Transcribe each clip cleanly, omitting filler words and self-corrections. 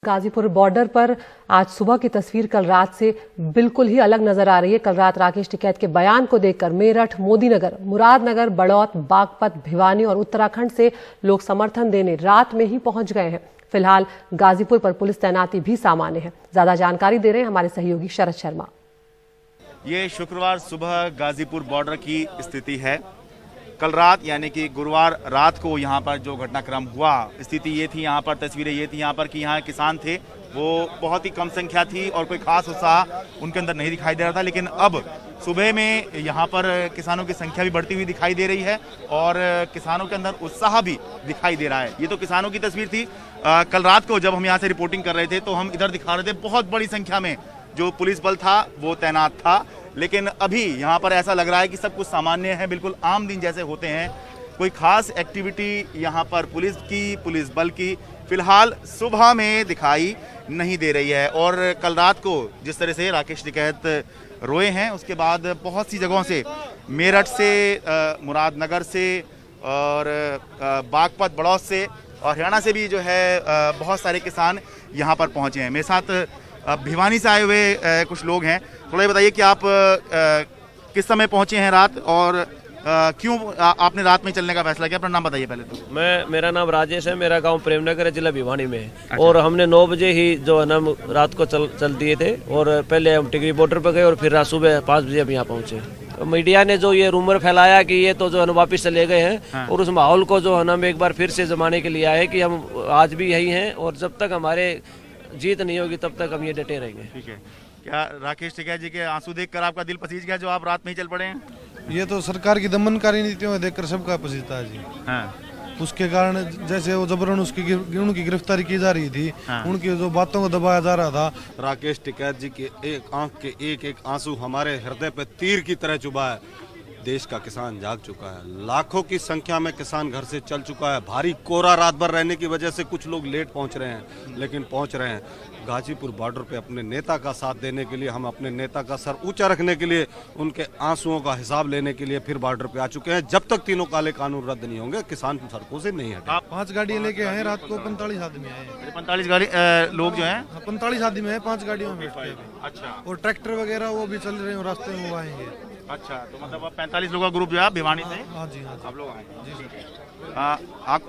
Ghazipur border पर आज सुबह की तस्वीर कल रात से बिल्कुल ही अलग नजर आ रही है। कल रात राकेश टिकैत के बयान को देखकर मेरठ, मोदीनगर, मुरादनगर, बड़ौत, बागपत, भिवानी और उत्तराखंड से लोग समर्थन देने रात में ही पहुंच गए हैं। फिलहाल गाजीपुर पर पुलिस तैनाती भी सामान्य है। ज्यादा जानकारी दे रहे हैं हमारे सहयोगी शरद शर्मा। ये शुक्रवार सुबह गाजीपुर बॉर्डर की स्थिति है। कल रात यानी कि गुरुवार रात को यहाँ पर जो घटनाक्रम हुआ, स्थिति ये थी, यहाँ पर तस्वीरें ये थी यहाँ पर कि यहाँ किसान थे, वो बहुत ही कम संख्या थी और कोई खास उत्साह उनके अंदर नहीं दिखाई दे रहा था। लेकिन अब सुबह में यहाँ पर किसानों की संख्या भी बढ़ती हुई दिखाई दे रही है और किसानों के अंदर उत्साह भी दिखाई दे रहा है। ये तो किसानों की तस्वीर थी। कल रात को जब हम यहाँ से रिपोर्टिंग कर रहे थे तो हम इधर दिखा रहे थे बहुत बड़ी संख्या में जो पुलिस बल था वो तैनात था। लेकिन अभी यहाँ पर ऐसा लग रहा है कि सब कुछ सामान्य है, बिल्कुल आम दिन जैसे होते हैं। कोई खास एक्टिविटी यहाँ पर पुलिस बल की फिलहाल सुबह में दिखाई नहीं दे रही है। और कल रात को जिस तरह से राकेश टिकैत रोए हैं, उसके बाद बहुत सी जगहों से, मेरठ से, मुरादनगर से और बागपत, बड़ौत से और हरियाणा से भी जो है बहुत सारे किसान यहाँ पर पहुँचे हैं। मेरे साथ भिवानी से आए हुए कुछ लोग हैं। थोड़ा ये बताइए कि आप किस समय पहुंचे हैं रात और क्यों आपने रात में चलने का फैसला किया? अपना नाम बताइए पहले तो। मेरा नाम राजेश है, मेरा गांव प्रेमनगर है, जिला भिवानी में है। अच्छा। और हमने 9 बजे ही जो है ना रात को चल दिए थे और पहले हम टिकरी बॉर्डर पर गए और फिर रात सुबह 5 बजे अब यहाँ पहुँचे। तो मीडिया ने जो ये रूमर फैलाया कि ये तो जो है ना वापिस चले गए हैं। हाँ। और उस माहौल को जो है ना एक बार फिर से जमाने के लिए आए कि हम आज भी यही हैं और जब तक हमारे जीत नहीं होगी तब तक हम ये डटे रहेंगे। ठीक है। क्या राकेश टिकैत जी के आंसू देखकर आपका दिल पसीज गया जो आप रात में ही चल पड़े हैं? ये तो सरकार की दमनकारी नीतियों में देखकर सबका पसीजता है जी। हाँ। उसके कारण जैसे वो जबरन उनकी गिरफ्तारी की जा रही थी। हाँ। उनकी जो बातों को दबाया जा रहा था। राकेश टिकैत जी के एक आंख के एक आंसू हमारे हृदय पे तीर की तरह चुभा है। देश का किसान जाग चुका है, लाखों की संख्या में किसान घर से चल चुका है। भारी कोहरा रात भर रहने की वजह से कुछ लोग लेट पहुंच रहे हैं, लेकिन पहुंच रहे हैं। गाजीपुर बॉर्डर पे अपने नेता का साथ देने के लिए, हम अपने नेता का सर ऊंचा रखने के लिए, उनके आंसुओं का हिसाब लेने के लिए फिर बॉर्डर पे आ चुके हैं। जब तक तीनों काले कानून रद्द नहीं होंगे किसान सड़कों से नहीं हटे। 5 गाड़ियां लेके आए रात को, 45 आदमी आए। 45 गाड़ी लोग जो हैं 45 आदमी है, 5 गाड़ियों में। अच्छा। और ट्रैक्टर वगैरह वो भी चल रहे हैं, रास्ते में वो आएंगे। अच्छा, तो मतलब 45 लोगों का ग्रुप जो है भिवानी से? हाँ जी, आप लोग आए जी।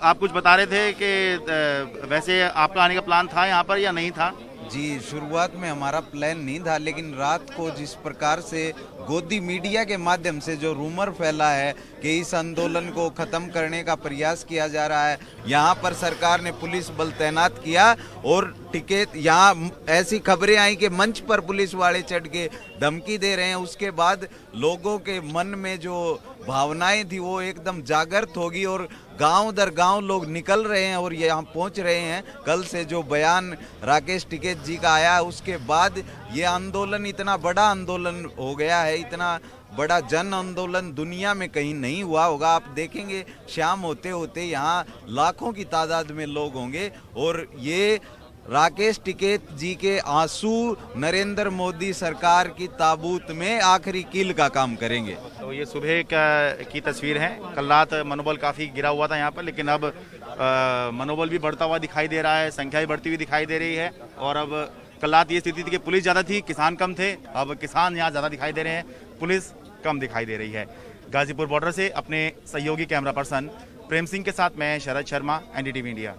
आप कुछ बता रहे थे कि वैसे आपका आने का प्लान था यहाँ पर या नहीं था? जी, शुरुआत में हमारा प्लान नहीं था, लेकिन रात को जिस प्रकार से गोदी मीडिया के माध्यम से जो रूमर फैला है कि इस आंदोलन को खत्म करने का प्रयास किया जा रहा है, यहाँ पर सरकार ने पुलिस बल तैनात किया और टिकैत, यहाँ ऐसी खबरें आई कि मंच पर पुलिस वाले चढ़ के धमकी दे रहे हैं। उसके बाद लोगों के मन में जो भावनाएं थी वो एकदम जागृत होगी और गांव दर गांव लोग निकल रहे हैं और यहाँ पहुंच रहे हैं। कल से जो बयान राकेश टिकैत जी का आया, उसके बाद ये आंदोलन इतना बड़ा आंदोलन हो गया है, इतना बड़ा जन आंदोलन दुनिया में कहीं नहीं हुआ होगा। आप देखेंगे शाम होते होते यहाँ लाखों की तादाद में लोग होंगे और ये राकेश टिकैत जी के आंसू नरेंद्र मोदी सरकार की ताबूत में आखिरी कील का काम करेंगे। तो ये सुबह की तस्वीर है। कल रात मनोबल काफ़ी गिरा हुआ था यहाँ पर, लेकिन अब मनोबल भी बढ़ता हुआ दिखाई दे रहा है, संख्या भी बढ़ती हुई दिखाई दे रही है। और अब कल रात ये स्थिति थी कि पुलिस ज़्यादा थी, किसान कम थे। अब किसान यहाँ ज़्यादा दिखाई दे रहे हैं, पुलिस कम दिखाई दे रही है। गाजीपुर बॉर्डर से अपने सहयोगी कैमरा पर्सन प्रेम सिंह के साथ मैं शरद शर्मा, NDTV इंडिया।